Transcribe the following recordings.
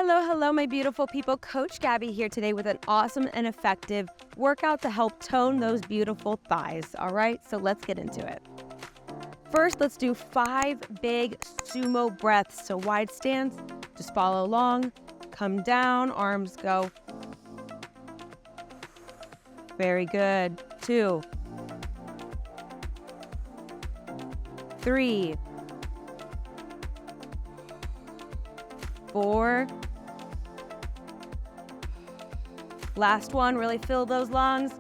Hello, hello, my beautiful people. Coach Gaby here today with an awesome and effective workout to help tone those beautiful thighs. All right, so let's get into it. First, let's do 5 big sumo breaths. So wide stance, just follow along, come down, arms go. Very good. 2, 3, 4. Last one, really fill those lungs.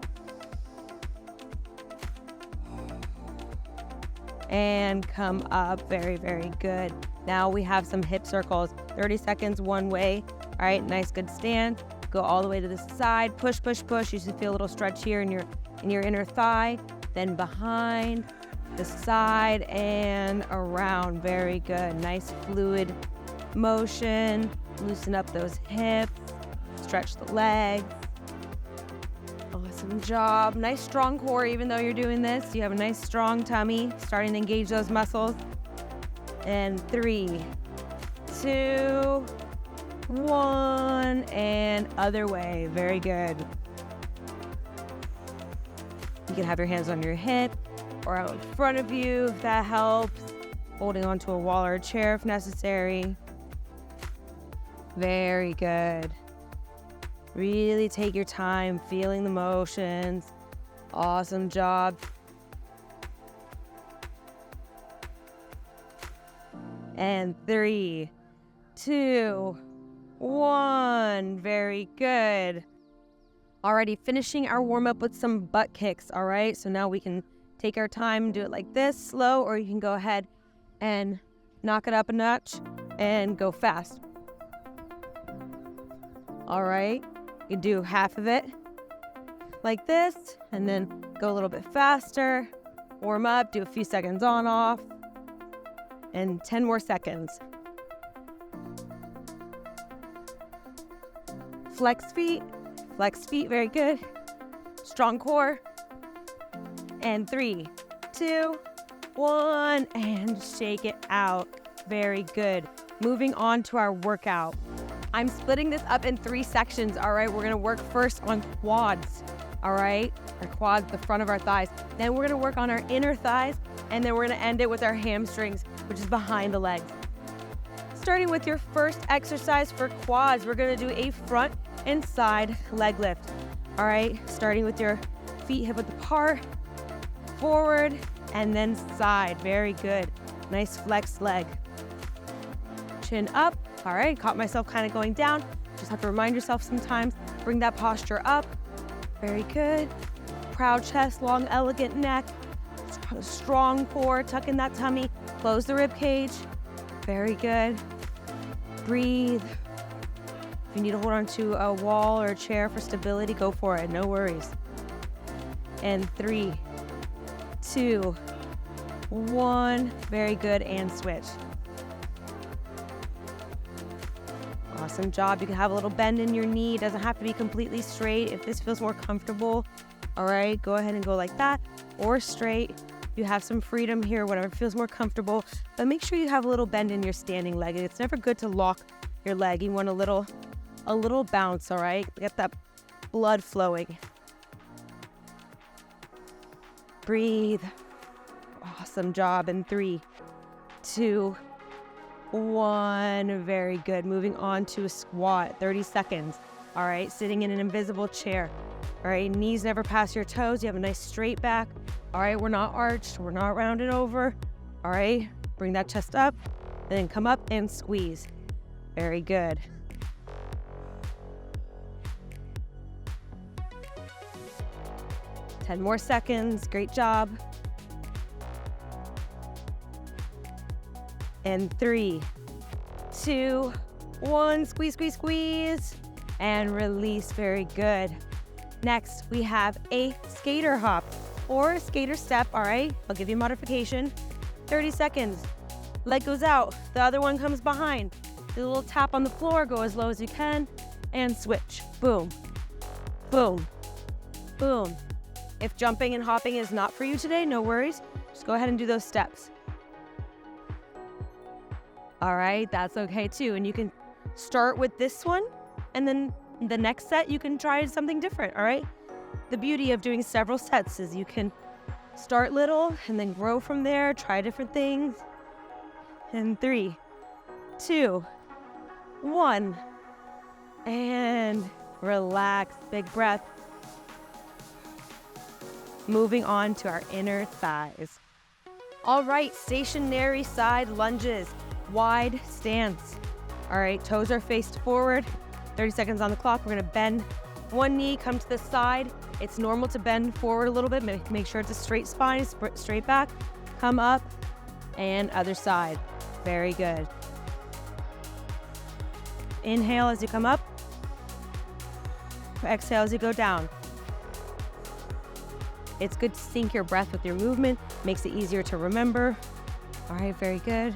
And come up, very, very good. Now we have some hip circles, 30 seconds one way. All right, nice, good stand. Go all the way to the side, push, push, push. You should feel a little stretch here in your inner thigh. Then behind, the side, and around, very good. Nice fluid motion, loosen up those hips, stretch the legs. Awesome job. Nice strong core. Even though you're doing this, you have a nice strong tummy, starting to engage those muscles. And 3, 2, 1, and other way. Very good. You can have your hands on your hip or out in front of you if that helps. Holding onto a wall or a chair if necessary. Very good. Really take your time feeling the motions. Awesome job. And 3, 2, 1. Very good. Alrighty, finishing our warm-up with some butt kicks, all right? So now we can take our time, do it like this, slow, or you can go ahead and knock it up a notch and go fast. All right, you can do half of it like this, and then go a little bit faster, warm up, do a few seconds on, off, and 10 more seconds. Flex feet, very good. Strong core. And 3, 2, 1, and shake it out. Very good. Moving on to our workout. I'm splitting this up in 3 sections, all right? We're gonna work first on quads, all right? Our quads, the front of our thighs. Then we're gonna work on our inner thighs, and then we're gonna end it with our hamstrings, which is behind the legs. Starting with your first exercise for quads, we're gonna do a front and side leg lift, all right? Starting with your feet hip width apart, forward, and then side. Very good. Nice flexed leg. Chin up. All right, caught myself kind of going down. Just have to remind yourself sometimes. Bring that posture up. Very good. Proud chest, long, elegant neck. Strong core, tuck in that tummy. Close the rib cage. Very good. Breathe. If you need to hold on to a wall or a chair for stability, go for it, no worries. And 3, 2, 1. Very good, and switch. Awesome job. You can have a little bend in your knee. It doesn't have to be completely straight. If this feels more comfortable, all right, go ahead and go like that, or straight. You have some freedom here, whatever feels more comfortable, but make sure you have a little bend in your standing leg. It's never good to lock your leg. You want a little bounce, all right? Get that blood flowing. Breathe. Awesome job. In 3, 2, 1. Very good. Moving on to a squat, 30 seconds. All right, sitting in an invisible chair. All right, knees never pass your toes. You have a nice straight back. All right, we're not arched, we're not rounded over. All right, bring that chest up, and then come up and squeeze. Very good. Ten more seconds. Great job. And 3, 2, 1. Squeeze, squeeze, squeeze. And release. Very good. Next, we have a skater hop or a skater step. All right, I'll give you a modification. 30 seconds. Leg goes out. The other one comes behind. Do a little tap on the floor. Go as low as you can. And switch. Boom. Boom. Boom. If jumping and hopping is not for you today, no worries. Just go ahead and do those steps. All right, that's okay too. And you can start with this one, and then the next set you can try something different, all right? The beauty of doing several sets is you can start little and then grow from there, try different things. And 3, 2, 1, and relax, big breath. Moving on to our inner thighs. All right, stationary side lunges, wide stance. All right, toes are faced forward, 30 seconds on the clock. We're gonna bend one knee, come to the side. It's normal to bend forward a little bit. Make sure it's a straight spine, straight back. Come up, and other side. Very good. Inhale as you come up. Exhale as you go down. It's good to sync your breath with your movement. Makes it easier to remember. All right, very good.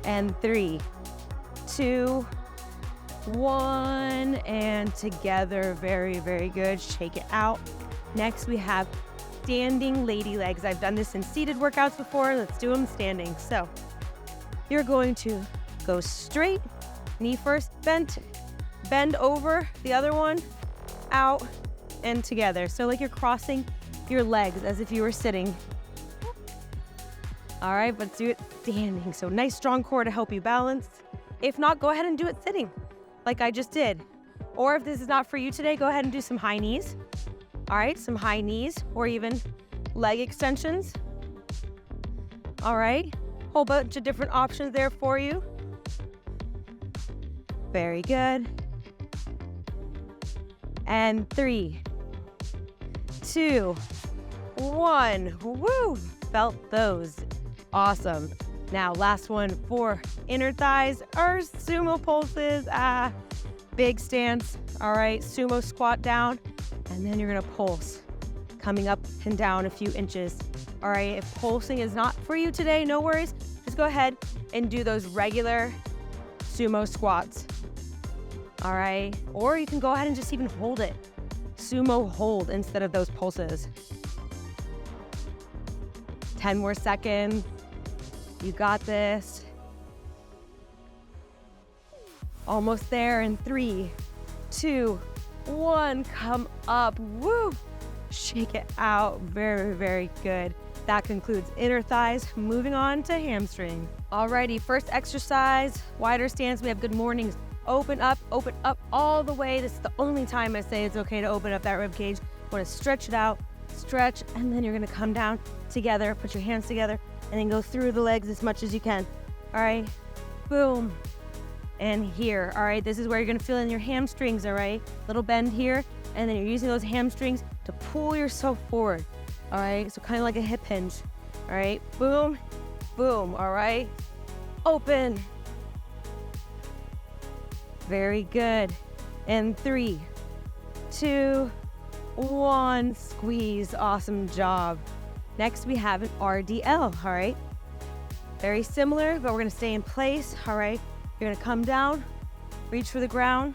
And 3, 2, 1, and together. Very, very good. Shake it out. Next, we have standing lady legs. I've done this in seated workouts before. Let's do them standing. So you're going to go straight, knee first bent, bend over the other one, out, and together. So like you're crossing your legs as if you were sitting. All right, let's do it standing. So nice strong core to help you balance. If not, go ahead and do it sitting, like I just did. Or if this is not for you today, go ahead and do some high knees. All right, some high knees or even leg extensions. All right, whole bunch of different options there for you. Very good. And 3, 2, 1. Woo! Felt those. Awesome. Now, last one for inner thighs or sumo pulses. Big stance. All right, sumo squat down, and then you're gonna pulse, coming up and down a few inches. All right, if pulsing is not for you today, no worries. Just go ahead and do those regular sumo squats. All right, or you can go ahead and just even hold it. Sumo hold instead of those pulses. 10 more seconds. You got this. Almost there in 3, 2, 1. Come up. Woo! Shake it out. Very, very good. That concludes inner thighs. Moving on to hamstrings. Alrighty, first exercise, wider stance. We have good mornings. Open up all the way. This is the only time I say it's okay to open up that rib cage. Want to stretch it out, stretch, and then you're gonna come down together, put your hands together, and then go through the legs as much as you can. All right, boom, and here. All right, this is where you're gonna feel in your hamstrings, all right? Little bend here, and then you're using those hamstrings to pull yourself forward, all right? So kind of like a hip hinge, all right? Boom, boom, all right? Open. Very good. And 3, 2, 1, squeeze. Awesome job. Next, we have an RDL, all right? Very similar, but we're gonna stay in place, all right? You're gonna come down, reach for the ground,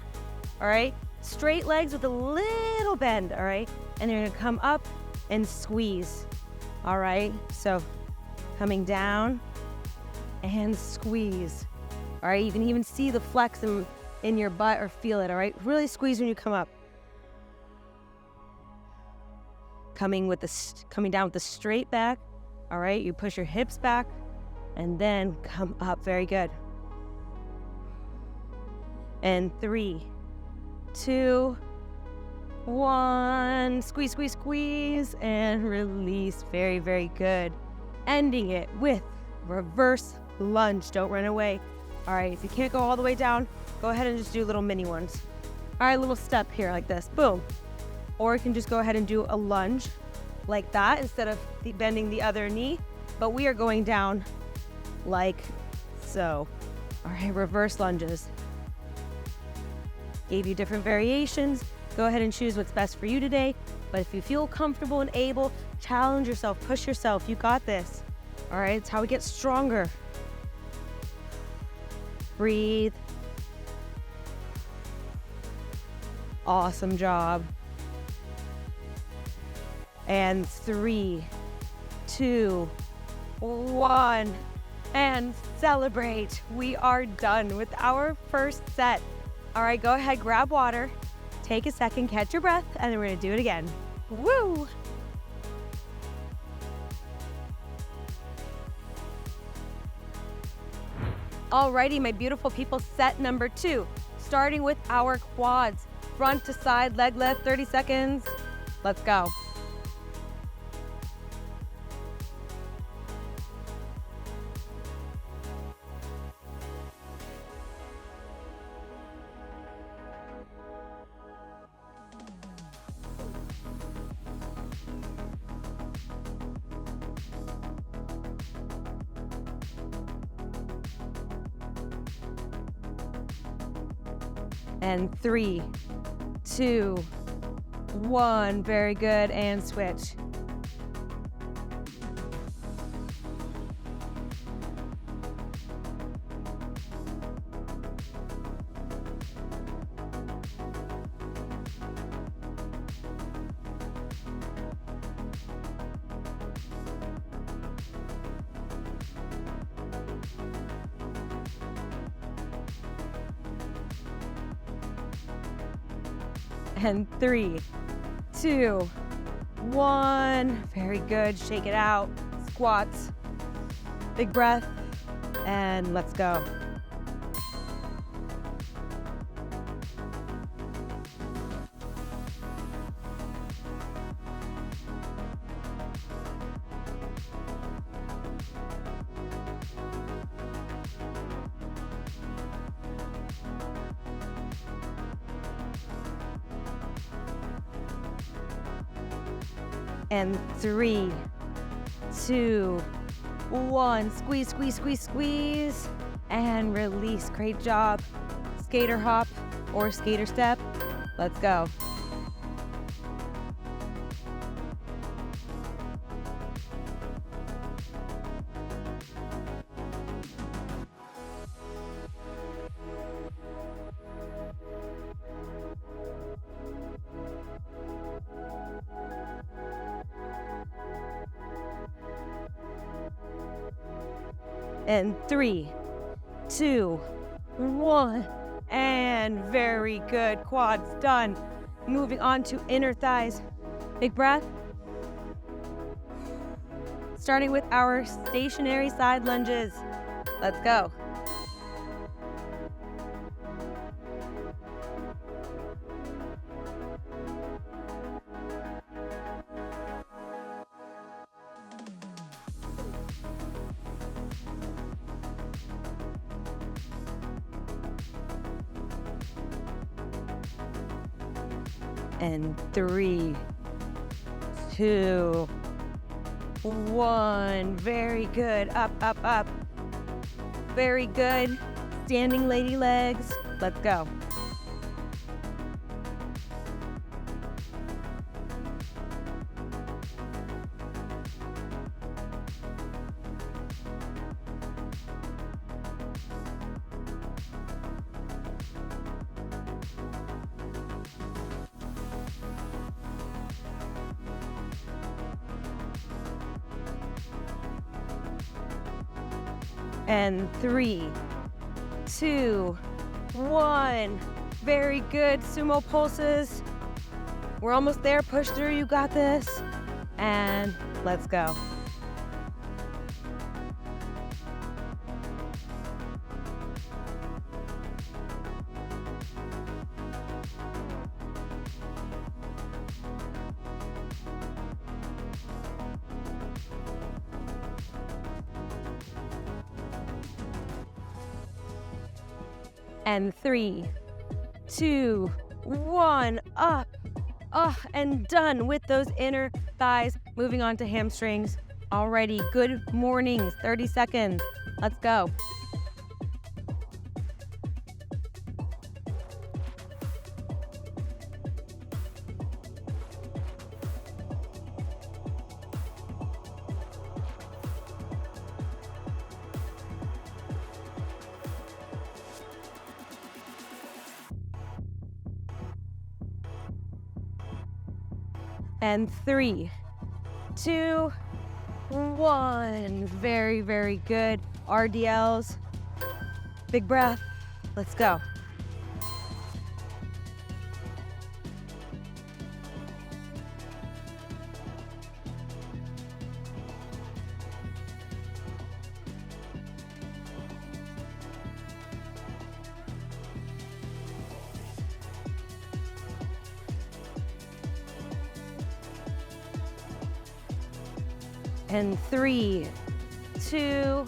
all right? Straight legs with a little bend, all right? And you're gonna come up and squeeze, all right? So coming down and squeeze, all right? You can even see the flex in your butt or feel it, all right? Really squeeze when you come up. Coming down with the straight back, all right? You push your hips back and then come up. Very good. And 3, 2, 1. Squeeze, squeeze, squeeze, and release. Very, very good. Ending it with reverse lunge. Don't run away. All right, if you can't go all the way down, go ahead and just do little mini ones. All right, little step here like this, boom. Or you can just go ahead and do a lunge like that instead of bending the other knee, but we are going down like so. All right, reverse lunges. Gave you different variations. Go ahead and choose what's best for you today, but if you feel comfortable and able, challenge yourself, push yourself, you got this. All right, it's how we get stronger. Breathe. Awesome job. And 3, 2, 1. and celebrate. We are done with our first set. All right, go ahead, grab water, take a second, catch your breath, and then we're gonna do it again. Woo! Alrighty, my beautiful people, set number 2, starting with our quads. Front to side, leg lift, 30 seconds. Let's go. And 3, 2, 1. Very good. And switch. And 3, 2, 1. Very good. Shake it out. Squats. Big breath. And let's go. And 3, 2, 1. Squeeze, squeeze, squeeze, squeeze. And release. Great job. Skater hop or skater step. Let's go. And 3, 2, 1. And very good. Quads done. Moving on to inner thighs. Big breath. Starting with our stationary side lunges. Let's go. And 3, 2, 1. Very good. Up, up, up. Very good. Standing lady legs. Let's go. And 3, 2, 1. Very good. Sumo pulses. We're almost there. Push through. You got this. And let's go. And 3, 2, 1, up, and done with those inner thighs. Moving on to hamstrings. Alrighty, good mornings, 30 seconds. Let's go. And 3, 2, 1. Very, very good. RDLs. Big breath. Let's go. And 3, 2,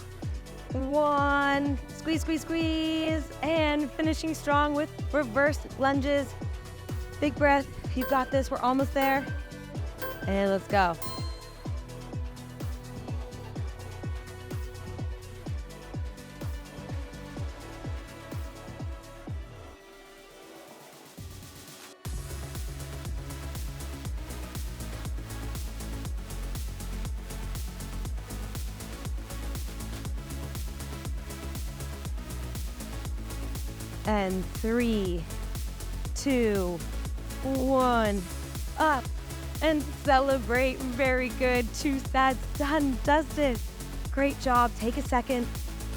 1. Squeeze, squeeze, squeeze. And finishing strong with reverse lunges. Big breath. You got this. We're almost there. And let's go. And 3, 2, 1, up and celebrate. Very good. 2 sets done. Dusted. Great job. Take a second,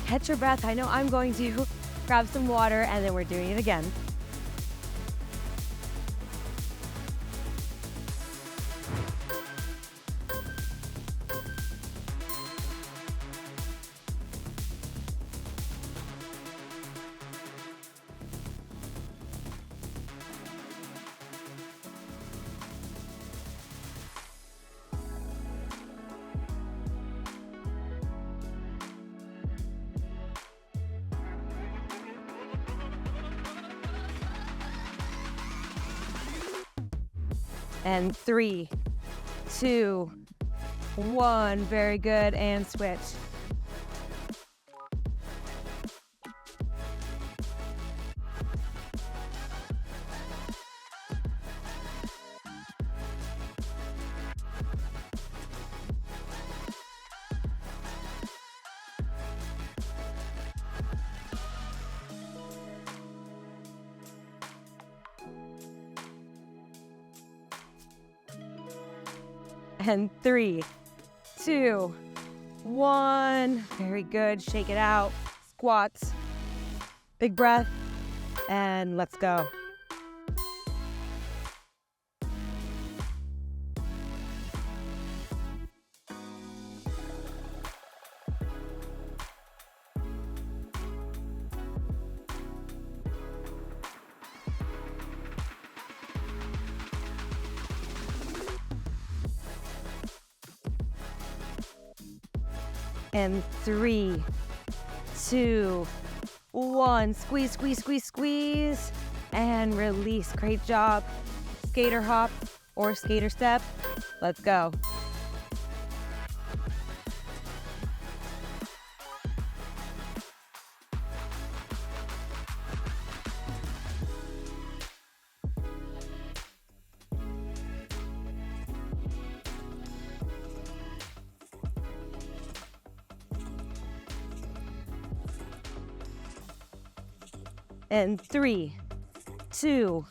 catch your breath. I know I'm going to. Grab some water, and then we're doing it again. And 3, 2, 1. Very good. And switch. And 3, 2, 1. Very good. Shake it out. Squats. Big breath. And let's go. And 3, 2, 1. Squeeze, squeeze, squeeze, squeeze. And release. Great job. Skater hop or skater step. Let's go. And 3, 2,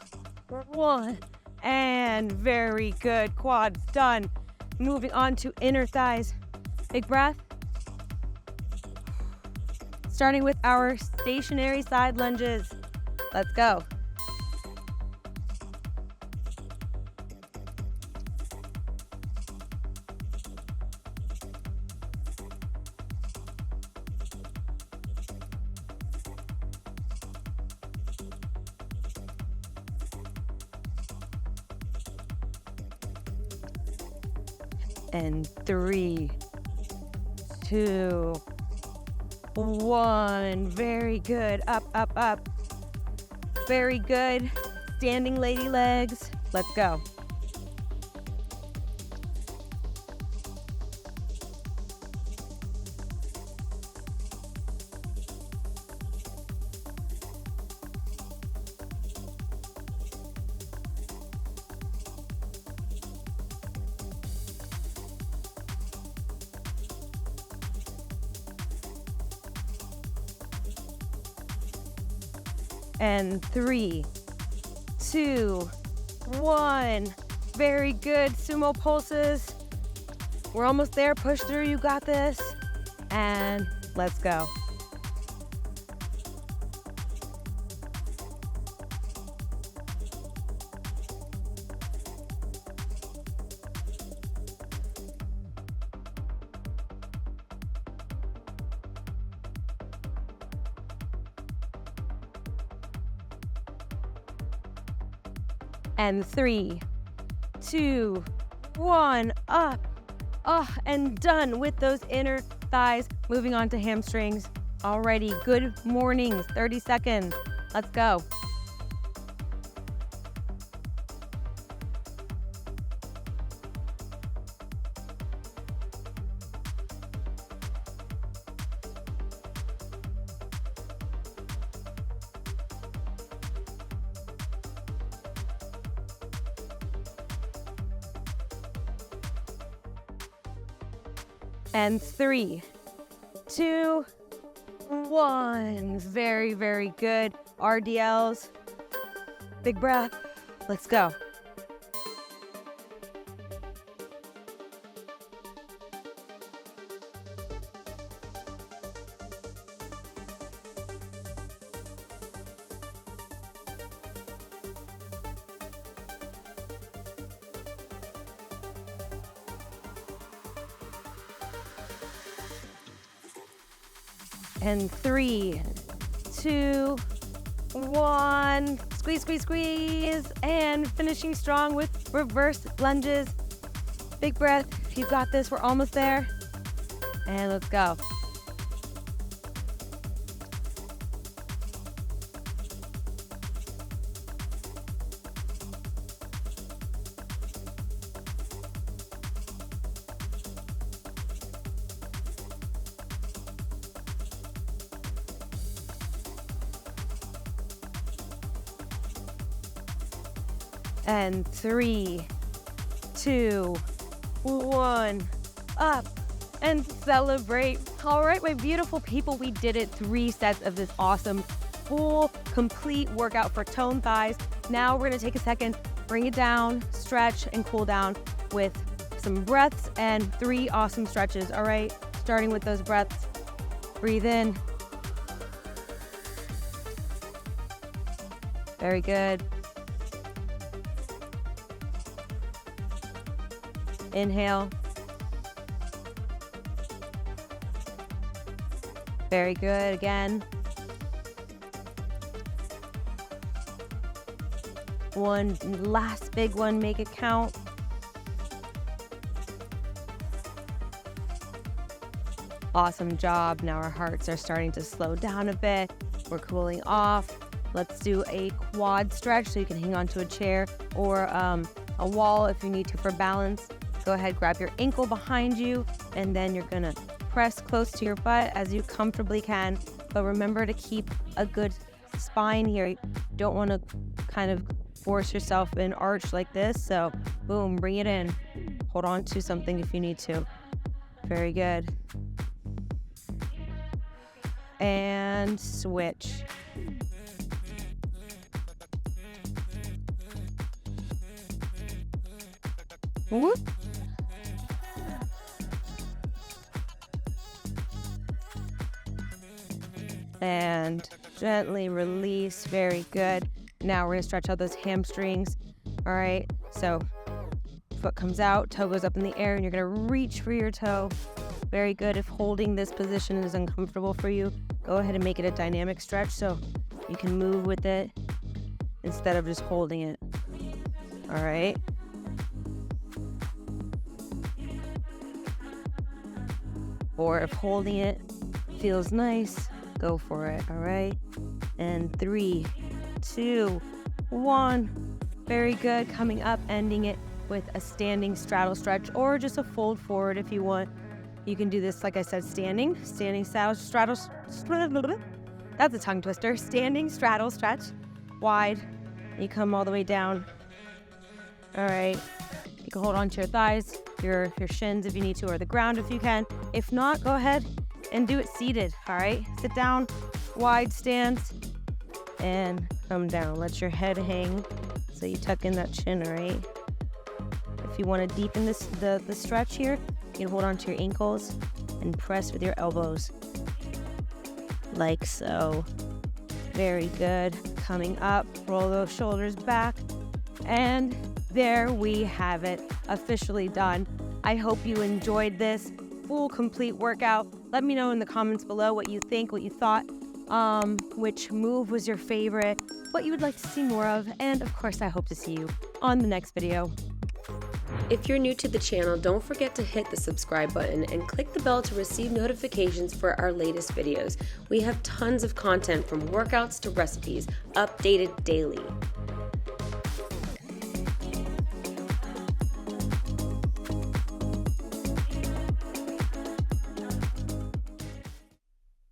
1. And very good. Quads done. Moving on to inner thighs. Big breath. Starting with our stationary side lunges. Let's go. And 3, 2, 1. Very good. Up, up, up. Very good. Standing lady legs. Let's go. And 3, 2, 1. Very good. Sumo pulses. We're almost there. Push through. You got this. And Let's go. And 3, 2, 1, up. Oh, and done with those inner thighs. Moving on to hamstrings. Alrighty, good mornings, 30 seconds. Let's go. And 3, 2, 1. Very, very good. RDLs. Big breath. Let's go. And 3, 2, 1. Squeeze, squeeze, squeeze. And finishing strong with reverse lunges. Big breath. You got this. We're almost there. And let's go. And 3, 2, 1, up and celebrate. All right, my beautiful people, we did it. 3 sets of this awesome, full, complete workout for toned thighs. Now we're gonna take a second, bring it down, stretch and cool down with some breaths and 3 awesome stretches. All right, starting with those breaths. Breathe in. Very good. Inhale. Very good. Again. One last big one. Make it count. Awesome job. Now our hearts are starting to slow down a bit. We're cooling off. Let's do a quad stretch so you can hang onto a chair or a wall if you need to for balance. Go ahead, grab your ankle behind you, and then you're gonna press close to your butt as you comfortably can. But remember to keep a good spine here. You don't wanna kind of force yourself in arch like this. So boom, bring it in. Hold on to something if you need to. Very good. And switch. Whoop. And gently release. Very good. Now we're gonna stretch out those hamstrings. All right, so foot comes out, toe goes up in the air, and you're gonna reach for your toe. Very good. If holding this position is uncomfortable for you, go ahead and make it a dynamic stretch so you can move with it instead of just holding it. All right. Or if holding it feels nice, go for it. All right. And 3, 2, 1. Very good. Coming up, ending it with a standing straddle stretch or just a fold forward if you want. You can do this, like I said, standing straddle. That's a tongue twister. Standing straddle stretch, wide. You come all the way down. All right. You can hold on to your thighs, your shins if you need to, or the ground if you can. If not, go ahead and do it seated. All right. Sit down, wide stance, and come down. Let your head hang so you tuck in that chin. All right. If you want to deepen the stretch here, you can hold on to your ankles and press with your elbows. like so. Very good. Coming up, roll those shoulders back. And there we have it, officially done. I hope you enjoyed this full, complete workout. Let me know in the comments below what you think, what you thought, which move was your favorite, what you would like to see more of, and of course, I hope to see you on the next video. If you're new to the channel, don't forget to hit the subscribe button and click the bell to receive notifications for our latest videos. We have tons of content from workouts to recipes, updated daily.